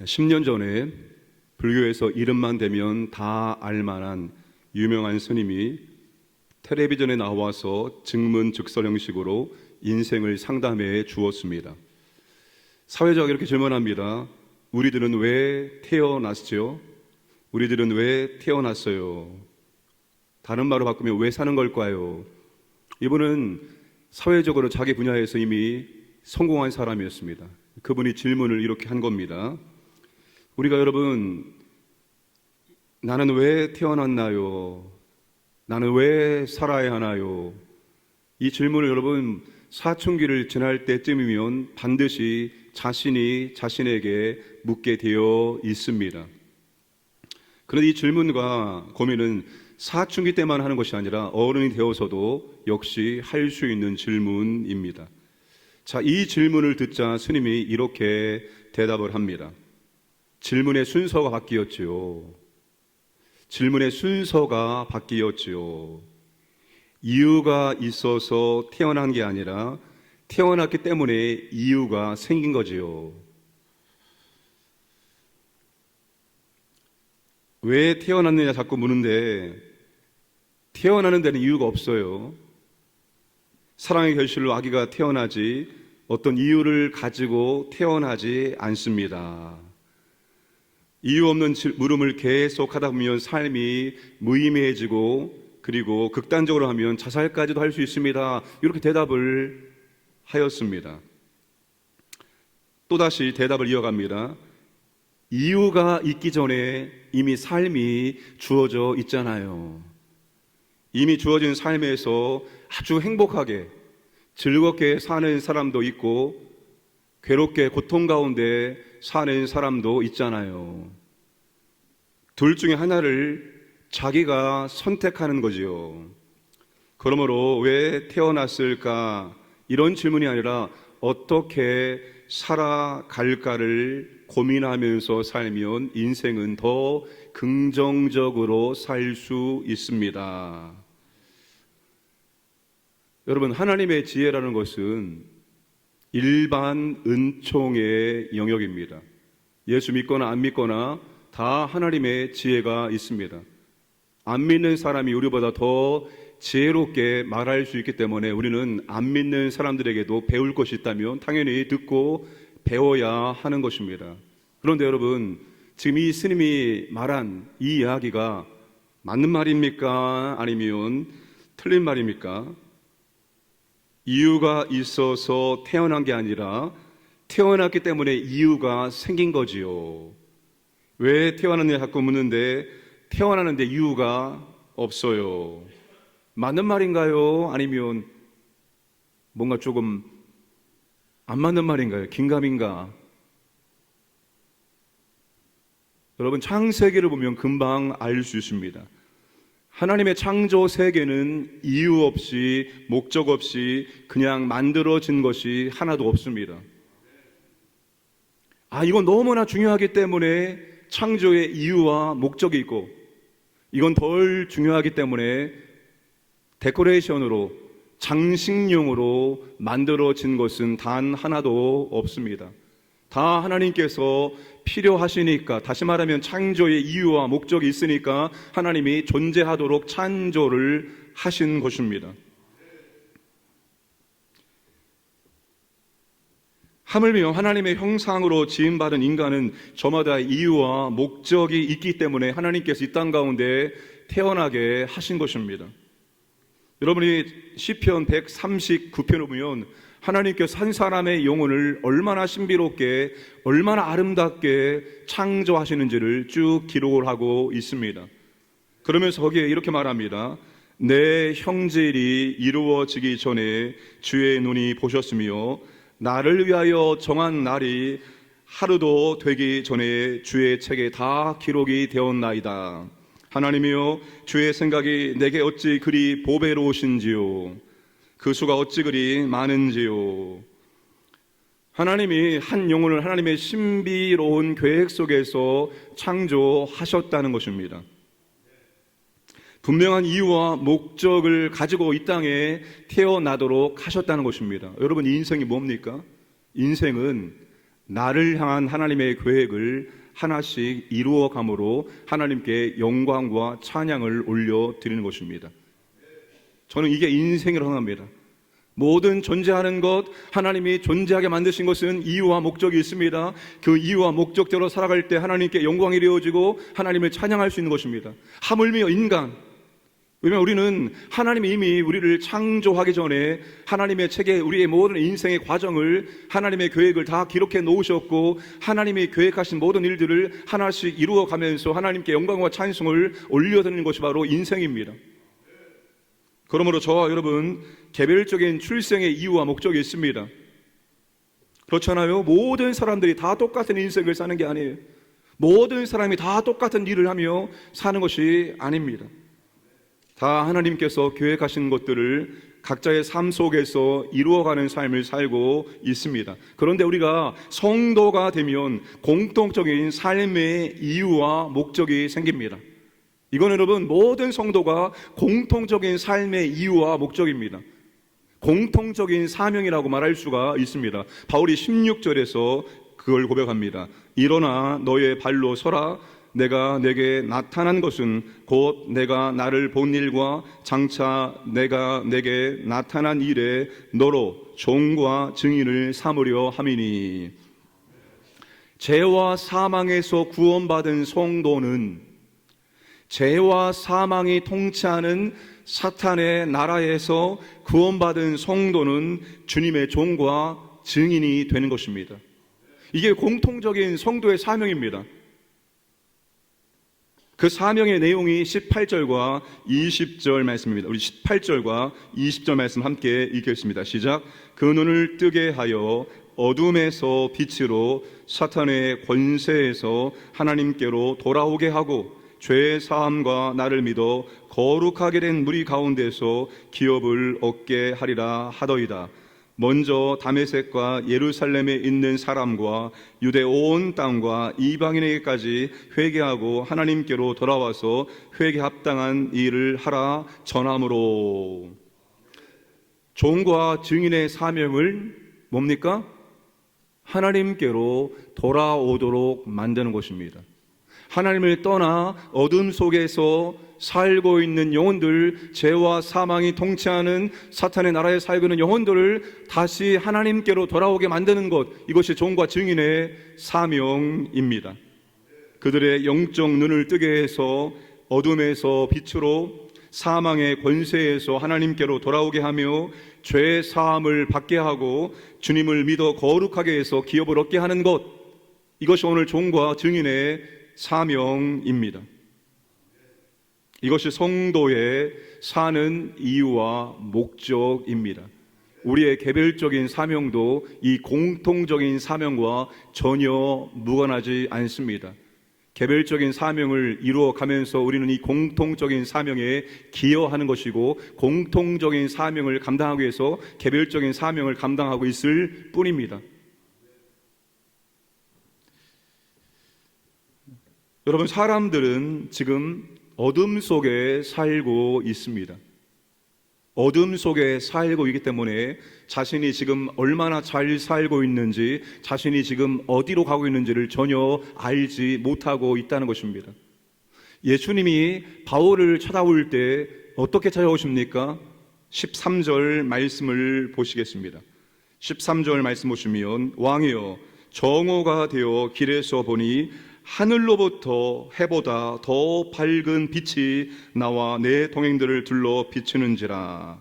10년 전에 불교에서 이름만 대면 다 알만한 유명한 스님이 텔레비전에 나와서 증문즉설 형식으로 인생을 상담해 주었습니다. 사회자가 이렇게 질문합니다. 우리들은 왜 태어났죠? 우리들은 왜 태어났어요? 다른 말로 바꾸면 왜 사는 걸까요? 이분은 사회적으로 자기 분야에서 이미 성공한 사람이었습니다. 그분이 질문을 이렇게 한 겁니다. 우리가 여러분, 나는 왜 태어났나요? 나는 왜 살아야 하나요? 이 질문을 여러분 사춘기를 지날 때쯤이면 반드시 자신이 자신에게 묻게 되어 있습니다. 그런데 이 질문과 고민은 사춘기 때만 하는 것이 아니라 어른이 되어서도 역시 할 수 있는 질문입니다. 자, 이 질문을 듣자 스님이 이렇게 대답을 합니다. 질문의 순서가 바뀌었지요. 질문의 순서가 바뀌었지요. 이유가 있어서 태어난 게 아니라 태어났기 때문에 이유가 생긴 거지요. 왜 태어났느냐 자꾸 묻는데 태어나는 데는 이유가 없어요. 사랑의 결실로 아기가 태어나지 어떤 이유를 가지고 태어나지 않습니다. 이유 없는 물음을 계속 하다 보면 삶이 무의미해지고 그리고 극단적으로 하면 자살까지도 할 수 있습니다. 이렇게 대답을 하였습니다. 또다시 대답을 이어갑니다. 이유가 있기 전에 이미 삶이 주어져 있잖아요. 이미 주어진 삶에서 아주 행복하게 즐겁게 사는 사람도 있고 괴롭게 고통 가운데 사는 사람도 있잖아요. 둘 중에 하나를 자기가 선택하는 거지요. 그러므로 왜 태어났을까? 이런 질문이 아니라 어떻게 살아갈까를 고민하면서 살면 인생은 더 긍정적으로 살 수 있습니다. 여러분, 하나님의 지혜라는 것은 일반 은총의 영역입니다. 예수 믿거나 안 믿거나 다 하나님의 지혜가 있습니다. 안 믿는 사람이 우리보다 더 지혜롭게 말할 수 있기 때문에 우리는 안 믿는 사람들에게도 배울 것이 있다면 당연히 듣고 배워야 하는 것입니다. 그런데 여러분, 지금 이 스님이 말한 이 이야기가 맞는 말입니까? 아니면 틀린 말입니까? 이유가 있어서 태어난 게 아니라 태어났기 때문에 이유가 생긴 거지요. 왜 태어났느냐 자꾸 묻는데 태어나는데 이유가 없어요. 맞는 말인가요? 아니면 뭔가 조금 안 맞는 말인가요? 긴가민가? 여러분, 창세기를 보면 금방 알 수 있습니다. 하나님의 창조 세계는 이유 없이 목적 없이 그냥 만들어진 것이 하나도 없습니다. 이건 너무나 중요하기 때문에 창조의 이유와 목적이 있고 이건 덜 중요하기 때문에 데코레이션으로 장식용으로 만들어진 것은 단 하나도 없습니다. 다 하나님께서 필요하시니까, 다시 말하면 창조의 이유와 목적이 있으니까 하나님이 존재하도록 창조를 하신 것입니다. 하물며 하나님의 형상으로 지음받은 인간은 저마다 이유와 목적이 있기 때문에 하나님께서 이 땅 가운데 태어나게 하신 것입니다. 여러분이 시편 139편을 보면 하나님께서 한 사람의 영혼을 얼마나 신비롭게 얼마나 아름답게 창조하시는지를 쭉 기록을 하고 있습니다. 그러면서 거기에 이렇게 말합니다. 내 형제일이 이루어지기 전에 주의 눈이 보셨으며 나를 위하여 정한 날이 하루도 되기 전에 주의 책에 다 기록이 되었나이다. 하나님이여, 주의 생각이 내게 어찌 그리 보배로우신지요. 그 수가 어찌 그리 많은지요. 하나님이 한 영혼을 하나님의 신비로운 계획 속에서 창조하셨다는 것입니다. 분명한 이유와 목적을 가지고 이 땅에 태어나도록 하셨다는 것입니다. 여러분, 이 인생이 뭡니까? 인생은 나를 향한 하나님의 계획을 하나씩 이루어감으로 하나님께 영광과 찬양을 올려드리는 것입니다. 저는 이게 인생이라고 합니다. 모든 존재하는 것, 하나님이 존재하게 만드신 것은 이유와 목적이 있습니다. 그 이유와 목적대로 살아갈 때 하나님께 영광이 이루어지고 하나님을 찬양할 수 있는 것입니다. 하물며 인간, 왜냐하면 우리는 하나님이 이미 우리를 창조하기 전에 하나님의 책에 우리의 모든 인생의 과정을, 하나님의 계획을 다 기록해 놓으셨고, 하나님이 계획하신 모든 일들을 하나씩 이루어가면서 하나님께 영광과 찬송을 올려드리는 것이 바로 인생입니다. 그러므로 저와 여러분, 개별적인 출생의 이유와 목적이 있습니다. 그렇잖아요. 모든 사람들이 다 똑같은 인생을 사는 게 아니에요. 모든 사람이 다 똑같은 일을 하며 사는 것이 아닙니다. 다 하나님께서 계획하신 것들을 각자의 삶 속에서 이루어가는 삶을 살고 있습니다. 그런데 우리가 성도가 되면 공통적인 삶의 이유와 목적이 생깁니다. 이건 여러분, 모든 성도가 공통적인 삶의 이유와 목적입니다. 공통적인 사명이라고 말할 수가 있습니다. 바울이 16절에서 그걸 고백합니다. 일어나 너의 발로 서라. 내가 내게 나타난 것은 곧 내가 나를 본 일과 장차 내가 내게 나타난 일에 너로 종과 증인을 삼으려 함이니. 죄와 사망에서 구원받은 성도는 죄와 사망이 통치하는 사탄의 나라에서 구원받은 성도는 주님의 종과 증인이 되는 것입니다. 이게 공통적인 성도의 사명입니다. 그 사명의 내용이 18절과 20절 말씀입니다. 우리 18절과 20절 말씀 함께 읽겠습니다. 시작. 그 눈을 뜨게 하여 어둠에서 빛으로 사탄의 권세에서 하나님께로 돌아오게 하고 죄의 사함과 나를 믿어 거룩하게 된 무리 가운데서 기업을 얻게 하리라 하더이다. 먼저 다메섹과 예루살렘에 있는 사람과 유대 온 땅과 이방인에게까지 회개하고 하나님께로 돌아와서 회개 합당한 일을 하라 전함으로. 종과 증인의 사명을 뭡니까? 하나님께로 돌아오도록 만드는 것입니다. 하나님을 떠나 어둠 속에서 살고 있는 영혼들, 죄와 사망이 통치하는 사탄의 나라에 살고 있는 영혼들을 다시 하나님께로 돌아오게 만드는 것, 이것이 종과 증인의 사명입니다. 그들의 영적 눈을 뜨게 해서 어둠에서 빛으로, 사망의 권세에서 하나님께로 돌아오게 하며 죄 사함을 받게 하고 주님을 믿어 거룩하게 해서 기업을 얻게 하는 것, 이것이 오늘 종과 증인의 사명입니다. 이것이 성도의 사는 이유와 목적입니다. 우리의 개별적인 사명도 이 공통적인 사명과 전혀 무관하지 않습니다. 개별적인 사명을 이루어가면서 우리는 이 공통적인 사명에 기여하는 것이고, 공통적인 사명을 감당하기 위해서 개별적인 사명을 감당하고 있을 뿐입니다. 여러분, 사람들은 지금 어둠 속에 살고 있습니다. 어둠 속에 살고 있기 때문에 자신이 지금 얼마나 잘 살고 있는지, 자신이 지금 어디로 가고 있는지를 전혀 알지 못하고 있다는 것입니다. 예수님이 바울을 찾아올 때 어떻게 찾아오십니까? 13절 말씀을 보시겠습니다. 13절 말씀 보시면, 왕이여 정오가 되어 길에서 보니 하늘로부터 해보다 더 밝은 빛이 나와 내 동행들을 둘러 비추는지라.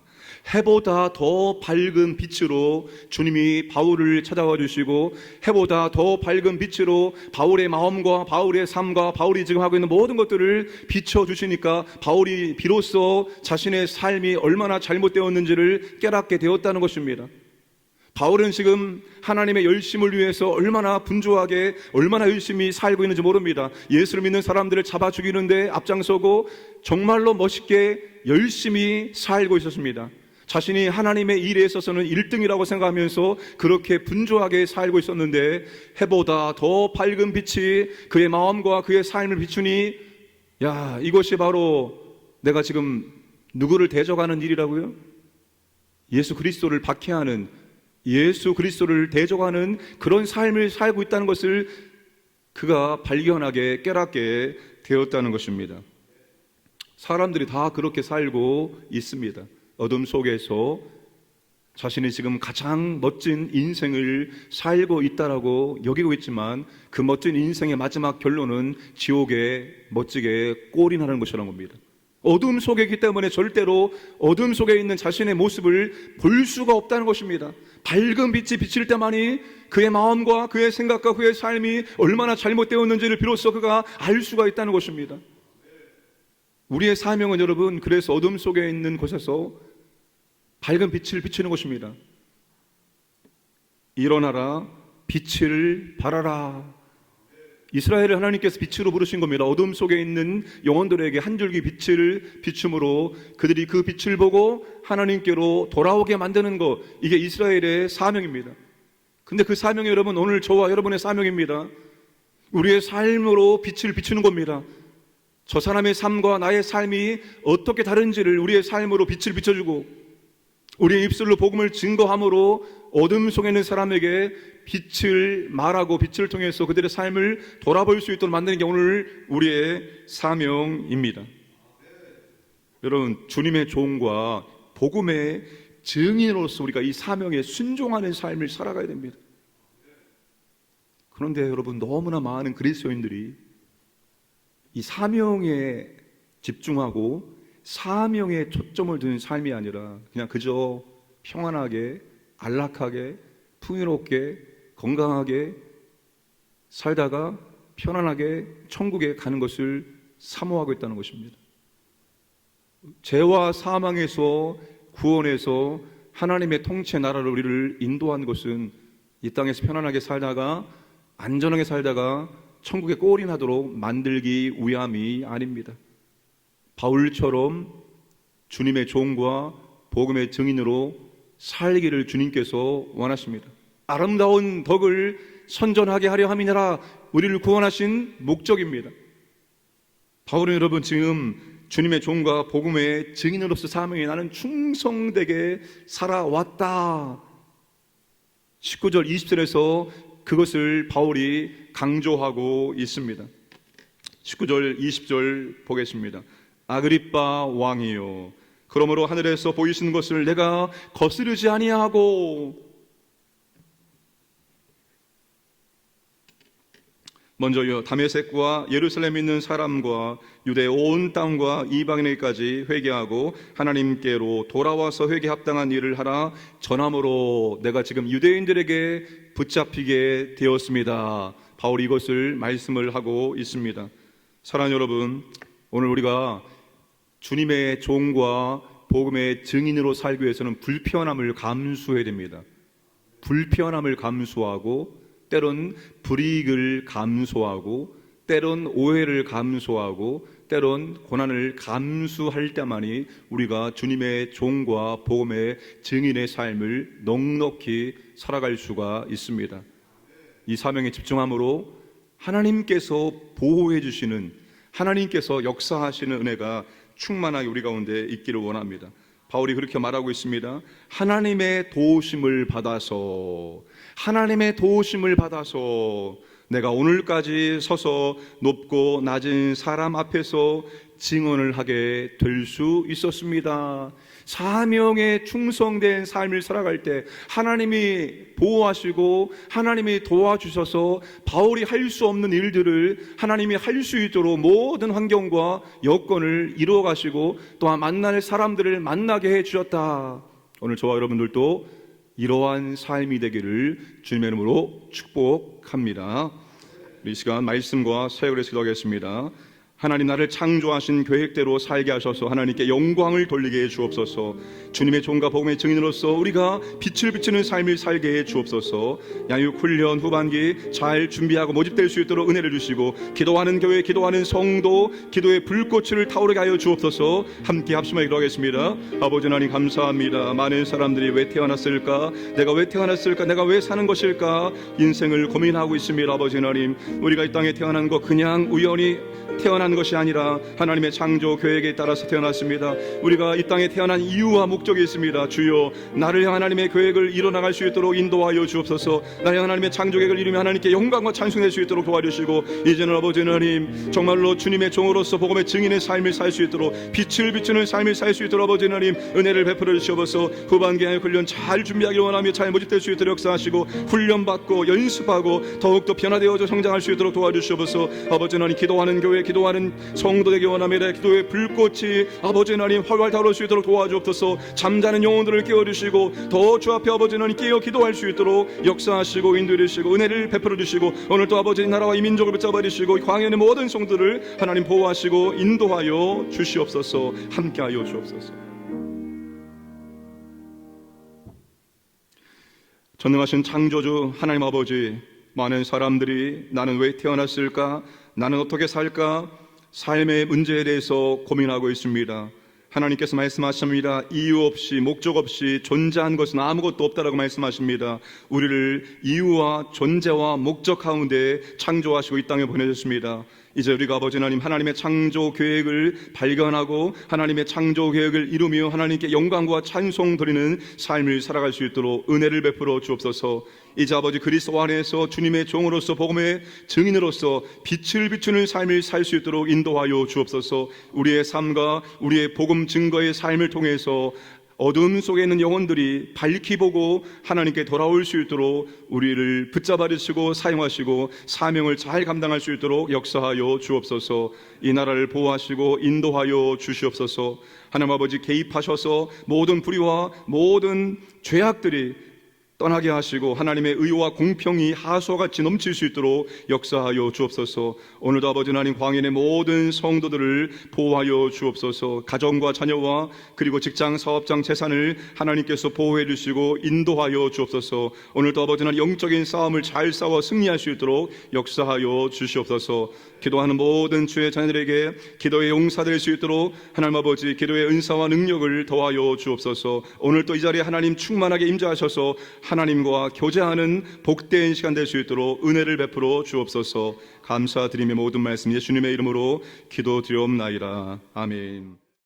해보다 더 밝은 빛으로 주님이 바울을 찾아와 주시고, 해보다 더 밝은 빛으로 바울의 마음과 바울의 삶과 바울이 지금 하고 있는 모든 것들을 비춰주시니까 바울이 비로소 자신의 삶이 얼마나 잘못되었는지를 깨닫게 되었다는 것입니다. 바울은 지금 하나님의 열심을 위해서 얼마나 분주하게, 얼마나 열심히 살고 있는지 모릅니다. 예수를 믿는 사람들을 잡아 죽이는데 앞장서고 정말로 멋있게 열심히 살고 있었습니다. 자신이 하나님의 일에 있어서는 1등이라고 생각하면서 그렇게 분주하게 살고 있었는데, 해보다 더 밝은 빛이 그의 마음과 그의 삶을 비추니, 야, 이것이 바로 내가 지금 누구를 대적하는 일이라고요? 예수 그리스도를 박해하는, 예수 그리스도를 대적하는 그런 삶을 살고 있다는 것을 그가 발견하게 깨닫게 되었다는 것입니다. 사람들이 다 그렇게 살고 있습니다. 어둠 속에서 자신이 지금 가장 멋진 인생을 살고 있다라고 여기고 있지만 그 멋진 인생의 마지막 결론은 지옥에 멋지게 꼴이나는 것이라는 겁니다. 어둠 속에 있기 때문에 절대로 어둠 속에 있는 자신의 모습을 볼 수가 없다는 것입니다. 밝은 빛이 비칠 때만이 그의 마음과 그의 생각과 그의 삶이 얼마나 잘못되었는지를 비로소 그가 알 수가 있다는 것입니다. 우리의 사명은 여러분, 그래서 어둠 속에 있는 곳에서 밝은 빛을 비추는 것입니다. 일어나라, 빛을 발하라. 이스라엘을 하나님께서 빛으로 부르신 겁니다. 어둠 속에 있는 영혼들에게 한 줄기 빛을 비춤으로 그들이 그 빛을 보고 하나님께로 돌아오게 만드는 것, 이게 이스라엘의 사명입니다. 근데 그 사명이 여러분, 오늘 저와 여러분의 사명입니다. 우리의 삶으로 빛을 비추는 겁니다. 저 사람의 삶과 나의 삶이 어떻게 다른지를 우리의 삶으로 빛을 비춰주고 우리의 입술로 복음을 증거함으로 어둠 속에 있는 사람에게 빛을 말하고 빛을 통해서 그들의 삶을 돌아볼 수 있도록 만드는 게 오늘 우리의 사명입니다. 여러분, 주님의 종과 복음의 증인으로서 우리가 이 사명에 순종하는 삶을 살아가야 됩니다. 그런데 여러분, 너무나 많은 그리스도인들이 이 사명에 집중하고 사명에 초점을 두는 삶이 아니라 그냥 그저 평안하게, 안락하게, 풍요롭게, 건강하게 살다가 편안하게 천국에 가는 것을 사모하고 있다는 것입니다. 죄와 사망에서 구원해서 하나님의 통치 나라로 우리를 인도한 것은 이 땅에서 편안하게 살다가 안전하게 살다가 천국에 꼴이 나도록 만들기 위함이 아닙니다. 바울처럼 주님의 종과 복음의 증인으로 살기를 주님께서 원하십니다. 아름다운 덕을 선전하게 하려 함이니라 우리를 구원하신 목적입니다. 바울은 여러분 지금 주님의 종과 복음의 증인으로서 사명에 나는 충성되게 살아왔다. 19절 20절에서 그것을 바울이 강조하고 있습니다. 19절 20절 보겠습니다. 아그리빠 왕이요, 그러므로 하늘에서 보이시는 것을 내가 거스르지 아니하고. 먼저요, 다메섹과 예루살렘에 있는 사람과 유대 온 땅과 이방인에게까지 회개하고 하나님께로 돌아와서 회개 합당한 일을 하라 전함으로 내가 지금 유대인들에게 붙잡히게 되었습니다. 바울이 이것을 말씀을 하고 있습니다. 사랑하는 여러분, 오늘 우리가 주님의 종과 복음의 증인으로 살기 위해서는 불편함을 감수해야 됩니다. 불편함을 감수하고 때론 불이익을 감수하고 때론 오해를 감수하고 때론 고난을 감수할 때만이 우리가 주님의 종과 복음의 증인의 삶을 넉넉히 살아갈 수가 있습니다. 이 사명에 집중함으로 하나님께서 보호해 주시는, 하나님께서 역사하시는 은혜가 충만하게 우리 가운데 있기를 원합니다. 바울이 그렇게 말하고 있습니다. 하나님의 도우심을 받아서 내가 오늘까지 서서 높고 낮은 사람 앞에서 증언을 하게 될 수 있었습니다. 사명에 충성된 삶을 살아갈 때 하나님이 보호하시고 하나님이 도와주셔서 바울이 할 수 없는 일들을 하나님이 할 수 있도록 모든 환경과 여건을 이루어 가시고 또한 만날 사람들을 만나게 해 주셨다. 오늘 저와 여러분들도 이러한 삶이 되기를 주님의 이름으로 축복합니다. 이 시간 말씀과 사역을 해서 기도하겠습니다. 하나님, 나를 창조하신 계획대로 살게 하셔서 하나님께 영광을 돌리게 해 주옵소서. 주님의 종과 복음의 증인으로서 우리가 빛을 비추는 삶을 살게 해 주옵소서. 양육 훈련 후반기 잘 준비하고 모집될 수 있도록 은혜를 주시고 기도하는 교회, 기도하는 성도, 기도의 불꽃을 타오르게 하여 주옵소서. 함께 합심하여 기도하겠습니다. 아버지 하나님 감사합니다. 많은 사람들이 왜 태어났을까? 내가 왜 태어났을까? 내가 왜 사는 것일까? 인생을 고민하고 있습니다. 아버지 하나님, 우리가 이 땅에 태어난 거 그냥 우연히 태어난 태어난 것이 아니라 하나님의 창조 계획에 따라서 태어났습니다. 우리가 이 땅에 태어난 이유와 목적이 있습니다. 주여, 나를 향한 하나님의 계획을 이뤄나갈 수 있도록 인도하여 주옵소서. 나를 향한 하나님의 창조 계획을 이루며 하나님께 영광과 찬송할 수 있도록 도와주시고, 이제는 아버지 하나님 정말로 주님의 종으로서 복음의 증인의 삶을 살 수 있도록, 빛을 비추는 삶을 살 수 있도록 아버지 하나님 은혜를 베풀어 주시옵소서. 후반기의 훈련 잘 준비하기를 원하며 잘 모집될 수 있도록 역사하시고, 훈련받고 연습하고 더욱더 변화되어져 성장할 수 있도록 도와주시옵소서. 아버지 하나님, 기도하는 교회, 기도하는 성도 되기 원합니다. 기도의 불꽃이 아버지 하나님 활활 타오를 수 있도록 도와주옵소서. 잠자는 영혼들을 깨워주시고 더 주 앞에 아버지 하나님 깨어 기도할 수 있도록 역사하시고 인도해 주시고 은혜를 베풀어 주시고, 오늘도 아버지 나라와 이 민족을 붙잡아 주시고 광야의 모든 성도들을 하나님 보호하시고 인도하여 주시옵소서. 함께하여 주옵소서. 전능하신 창조주 하나님 아버지, 많은 사람들이 나는 왜 태어났을까? 나는 어떻게 살까? 삶의 문제에 대해서 고민하고 있습니다. 하나님께서 말씀하십니다. 이유 없이, 목적 없이 존재한 것은 아무것도 없다라고 말씀하십니다. 우리를 이유와 존재와 목적 가운데 창조하시고 이 땅에 보내셨습니다. 이제 우리가 아버지 하나님, 하나님의 창조 계획을 발견하고 하나님의 창조 계획을 이루며 하나님께 영광과 찬송 드리는 삶을 살아갈 수 있도록 은혜를 베풀어 주옵소서. 이제 아버지 그리스도 안에서 주님의 종으로서 복음의 증인으로서 빛을 비추는 삶을 살 수 있도록 인도하여 주옵소서. 우리의 삶과 우리의 복음 증거의 삶을 통해서 어둠 속에 있는 영혼들이 밝히 보고 하나님께 돌아올 수 있도록 우리를 붙잡아 주시고 사용하시고 사명을 잘 감당할 수 있도록 역사하여 주옵소서. 이 나라를 보호하시고 인도하여 주시옵소서. 하나님 아버지, 개입하셔서 모든 불의와 모든 죄악들이 떠나게 하시고 하나님의 의와 공평이 하수와같이 넘칠 수 있도록 역사하여 주옵소서. 오늘도 아버지 하나님, 광인의 모든 성도들을 보호하여 주옵소서. 가정과 자녀와 그리고 직장, 사업장, 재산을 하나님께서 보호해 주시고 인도하여 주옵소서. 오늘도 아버지 하나님, 영적인 싸움을 잘 싸워 승리할 수 있도록 역사하여 주시옵소서. 기도하는 모든 주의 자녀들에게 기도의 용사될 수 있도록 하나님 아버지, 기도의 은사와 능력을 더하여 주옵소서. 오늘 또 이 자리에 하나님 충만하게 임재하셔서 하나님과 교제하는 복된 시간 될 수 있도록 은혜를 베풀어 주옵소서. 감사드리며 모든 말씀 예수님의 이름으로 기도드리옵나이다. 아멘.